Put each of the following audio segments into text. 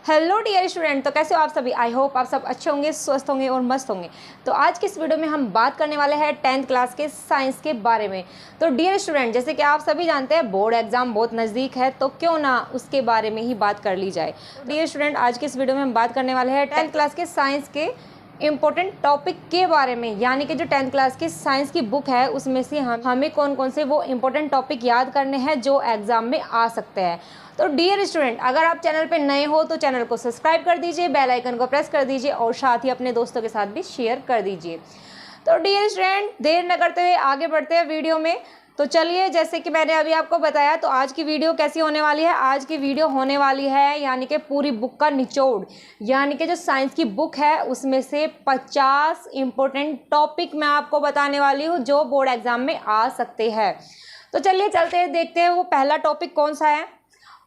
Hello dear student, तो कैसे हो आप सभी। आई होप आप सब अच्छे होंगे, स्वस्थ होंगे और मस्त होंगे। तो आज की इस वीडियो में हम बात करने वाले हैं 10th क्लास के साइंस के बारे में। तो डियर स्टूडेंट, जैसे कि आप सभी जानते हैं बोर्ड एग्जाम बहुत नज़दीक है, तो क्यों ना उसके बारे में ही बात कर ली जाए। डियर स्टूडेंट, आज की इस वीडियो में हम बात करने वाले हैं 10th क्लास के साइंस के इम्पोर्टेंट टॉपिक के बारे में, यानी कि जो 10th क्लास की साइंस की बुक है उसमें से हमें कौन कौन से वो इम्पोर्टेंट टॉपिक याद करने हैं जो एग्जाम में आ सकते हैं। तो डियर स्टूडेंट, अगर आप चैनल पे नए हो तो चैनल को सब्सक्राइब कर दीजिए, बेल आइकन को प्रेस कर दीजिए और साथ ही अपने दोस्तों के साथ भी शेयर कर दीजिए। तो डियर स्टूडेंट, देर न करते हुए आगे बढ़ते हैं वीडियो में। तो चलिए, जैसे कि मैंने अभी आपको बताया, तो आज की वीडियो कैसी होने वाली है। आज की वीडियो होने वाली है यानी कि पूरी बुक का निचोड़, यानी कि जो साइंस की बुक है उसमें से 50 इम्पोर्टेंट टॉपिक मैं आपको बताने वाली हूँ जो बोर्ड एग्जाम में आ सकते हैं। तो चलिए चलते हैं, देखते हैं वो पहला टॉपिक कौन सा है।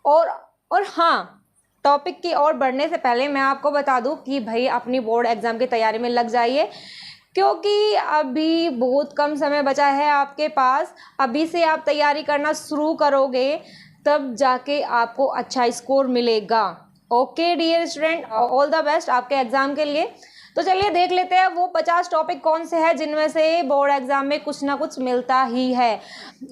और हाँ, टॉपिक की ओर बढ़ने से पहले मैं आपको बता दूं कि भाई अपनी बोर्ड एग्ज़ाम की तैयारी में लग जाइए, क्योंकि अभी बहुत कम समय बचा है आपके पास। अभी से आप तैयारी करना शुरू करोगे तब जाके आपको अच्छा स्कोर मिलेगा। Okay dear student, all the best आपके एग्ज़ाम के लिए। तो चलिए देख लेते हैं वो 50 टॉपिक कौन से हैं जिनमें से बोर्ड एग्जाम में कुछ ना कुछ मिलता ही है।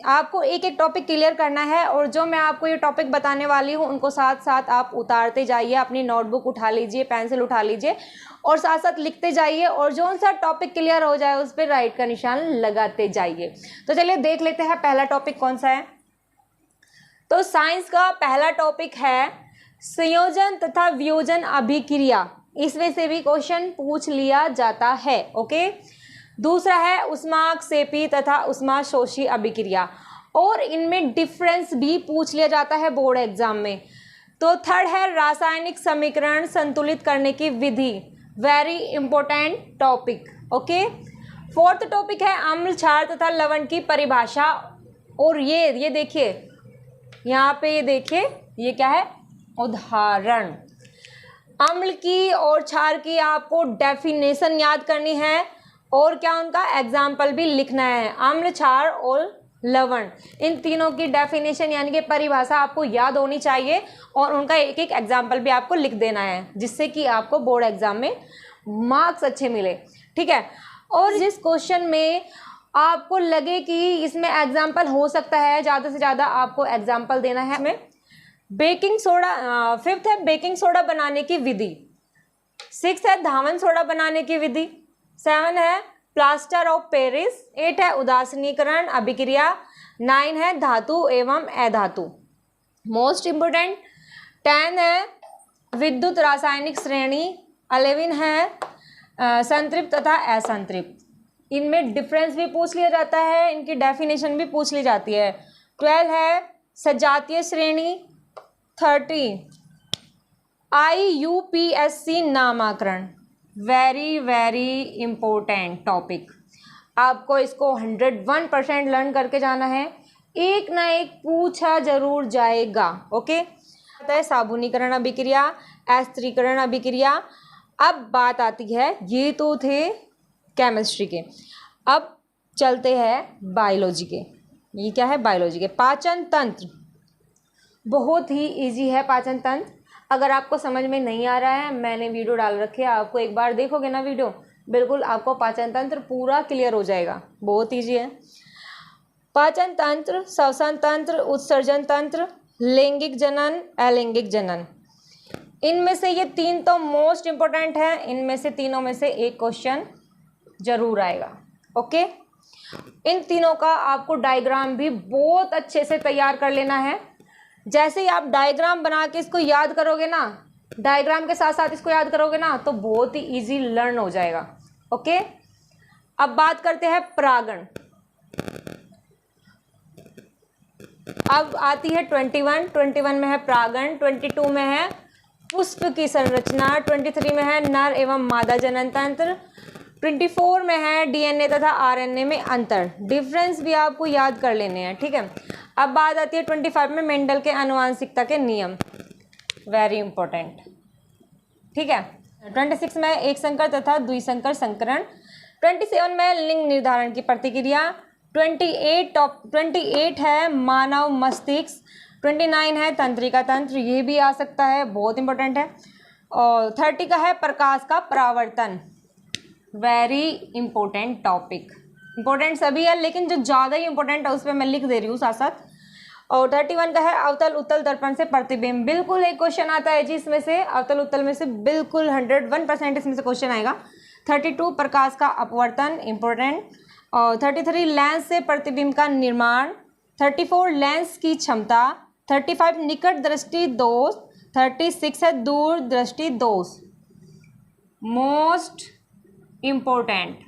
आपको एक एक टॉपिक क्लियर करना है और जो मैं आपको ये टॉपिक बताने वाली हूँ उनको साथ साथ आप उतारते जाइए। अपनी नोटबुक उठा लीजिए, पेंसिल उठा लीजिए और साथ साथ लिखते जाइए और जो सा टॉपिक क्लियर हो जाए उस पर राइट का निशान लगाते जाइए। तो चलिए देख लेते हैं पहला टॉपिक कौन सा है। तो साइंस का पहला टॉपिक है संयोजन तथा वियोजन अभिक्रिया। इसमें से भी क्वेश्चन पूछ लिया जाता है। ओके, दूसरा है ऊष्माक्षेपी तथा ऊष्माशोषी अभिक्रिया, और इनमें डिफरेंस भी पूछ लिया जाता है बोर्ड एग्जाम में। तो थर्ड है रासायनिक समीकरण संतुलित करने की विधि, very important topic. Okay, fourth topic है अम्ल, क्षार तथा लवण की परिभाषा। और ये देखिए यहाँ पे, ये देखिए ये क्या है, उदाहरण। अम्ल की और क्षार की आपको डेफिनेशन याद करनी है और क्या उनका एग्जाम्पल भी लिखना है। अम्ल, क्षार और लवण, इन तीनों की डेफिनेशन यानी कि परिभाषा आपको याद होनी चाहिए और उनका एक एक एग्जाम्पल भी आपको लिख देना है, जिससे कि आपको बोर्ड एग्जाम में मार्क्स अच्छे मिले। ठीक है, और जिस क्वेश्चन में आपको लगे कि इसमें एग्जाम्पल हो सकता है, ज़्यादा से ज़्यादा आपको एग्जाम्पल देना है। हमें बेकिंग सोडा, फिफ्थ है बेकिंग सोडा बनाने की विधि, सिक्स है धावन सोडा बनाने की विधि, सेवन है प्लास्टर ऑफ पेरिस, एट है उदासीनीकरण अभिक्रिया, नाइन है धातु एवं अधातु, मोस्ट इंपोर्टेंट 10 है विद्युत रासायनिक श्रेणी, 11 है संतृप्त तथा असंतृप्त। इनमें डिफरेंस भी पूछ लिया जाता है, इनकी डेफिनेशन भी पूछ ली जाती है। 12 है सजातीय श्रेणी, 30 IUPAC नामाकरण, वेरी वेरी इंपॉर्टेंट टॉपिक। आपको इसको 101% लर्न करके जाना है, एक ना एक पूछा जरूर जाएगा। ओके, साबुनीकरण अभिक्रिया, अस्थिरीकरण अभिक्रिया। अब बात आती है, ये तो थे केमिस्ट्री के, अब चलते हैं बायोलॉजी के। ये क्या है, बायोलॉजी के पाचन तंत्र। बहुत ही इजी है पाचन तंत्र। अगर आपको समझ में नहीं आ रहा है, मैंने वीडियो डाल रखी है, आपको एक बार देखोगे ना वीडियो, बिल्कुल आपको पाचन तंत्र पूरा क्लियर हो जाएगा। बहुत इजी है। पाचन तंत्र, श्वसन तंत्र, उत्सर्जन तंत्र, लैंगिक जनन, अलैंगिक जनन, इनमें से ये तीन तो मोस्ट इंपॉर्टेंट है। इनमें से तीनों में से एक क्वेश्चन जरूर आएगा। ओके, इन तीनों का आपको डायग्राम भी बहुत अच्छे से तैयार कर लेना है। जैसे ही आप डायग्राम बना के इसको याद करोगे ना, डायग्राम के साथ साथ इसको याद करोगे ना, तो बहुत ही इजी लर्न हो जाएगा। ओके, अब बात करते हैं परागण। अब आती है 21 में है परागण, 22 में है पुष्प की संरचना, 23 में है नर एवं मादा जनन तंत्र, 24 में है DNA तथा RNA में अंतर। डिफरेंस भी आपको याद कर लेने हैं। ठीक है, अब बात आती है 25 में मेंडल के आनुवांशिकता के नियम, वेरी इंपॉर्टेंट। ठीक है, 26 में एक संकर तथा द्विसंकर संकरण, 27 में लिंग निर्धारण की प्रतिक्रिया, 28 है मानव मस्तिष्क, 29 है तंत्रिका तंत्र, ये भी आ सकता है, बहुत इंपॉर्टेंट है। और 30 का है प्रकाश का परावर्तन, वेरी इंपॉर्टेंट टॉपिक। इंपॉर्टेंट सभी है लेकिन जो ज़्यादा ही इंपॉर्टेंट है उस पर मैं लिख दे रही हूँ साथ साथ। और 31 का है अवतल उत्तल दर्पण से प्रतिबिंब। बिल्कुल एक क्वेश्चन आता है जी इसमें से, अवतल उत्तल में से बिल्कुल 101% इसमें से क्वेश्चन आएगा। 32 प्रकाश का अपवर्तन, इंपॉर्टेंट। और 33 लेंस से प्रतिबिंब का निर्माण। 34 लेंस की क्षमता। 35 निकट दृष्टि दोष। 36 है दूर दृष्टि दोष, मोस्ट इंपॉर्टेंट।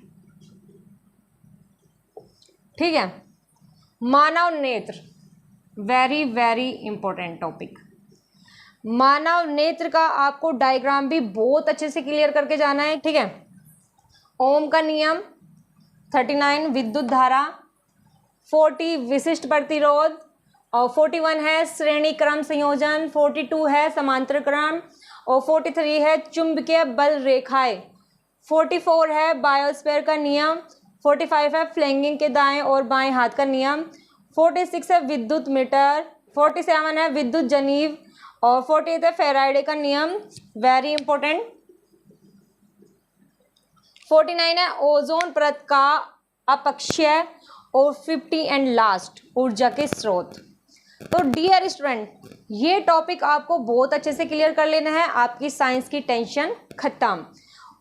ठीक है। मानव नेत्र, वेरी वेरी इंपॉर्टेंट टॉपिक। मानव नेत्र का आपको डायग्राम भी बहुत अच्छे से क्लियर करके जाना है। ठीक है। ओम का नियम। 39 विद्युत धारा। 40 विशिष्ट प्रतिरोध। और 41 है श्रेणी क्रम संयोजन। 42 है समांतर क्रम। और 43 है चुंबकीय बल रेखाएं। 44 है बायोस्फीयर का नियम। 45 है फ्लैंगिंग के दाएं और बाएं हाथ का नियम। 46 है विद्युत मीटर। 47 है विद्युत जनीव। और 48 है फैराडे का नियम, वेरी इंपॉर्टेंट। 49 है ओजोन परत का अपक्षय। और 50 एंड लास्ट ऊर्जा के स्रोत। तो डियर स्टूडेंट, ये टॉपिक आपको बहुत अच्छे से क्लियर कर लेना है, आपकी साइंस की टेंशन खत्म।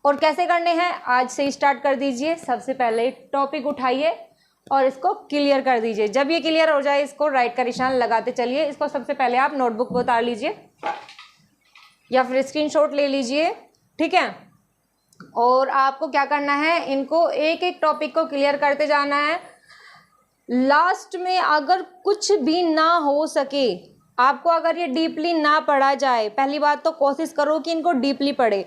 और कैसे करने हैं आज से स्टार्ट कर दीजिए। सबसे पहले टॉपिक उठाइए और इसको क्लियर कर दीजिए। जब ये क्लियर हो जाए इसको राइट का निशान लगाते चलिए। इसको सबसे पहले आप नोटबुक को उतार लीजिए या फिर स्क्रीनशॉट ले लीजिए। ठीक है। और आपको क्या करना है, इनको एक एक टॉपिक को क्लियर करते जाना है। लास्ट में अगर कुछ भी ना हो सके, आपको अगर ये डीपली ना पढ़ा जाए, पहली बात तो कोशिश करो कि इनको डीपली पढ़े।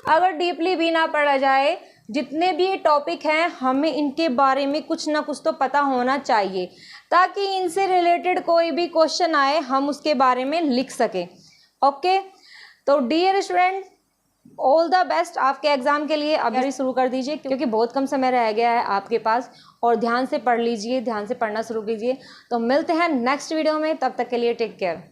अगर डीपली भी ना पढ़ा जाए, जितने भी ये टॉपिक हैं हमें इनके बारे में कुछ ना कुछ तो पता होना चाहिए, ताकि इनसे रिलेटेड कोई भी क्वेश्चन आए हम उसके बारे में लिख सकें। ओके। तो dear student, all the best आपके एग्जाम के लिए। अभी शुरू कर दीजिए क्योंकि बहुत कम समय रह गया है आपके पास। और ध्यान से पढ़ लीजिए, ध्यान से पढ़ना शुरू कीजिए। तो मिलते हैं नेक्स्ट वीडियो में, तब तक के लिए टेक केयर।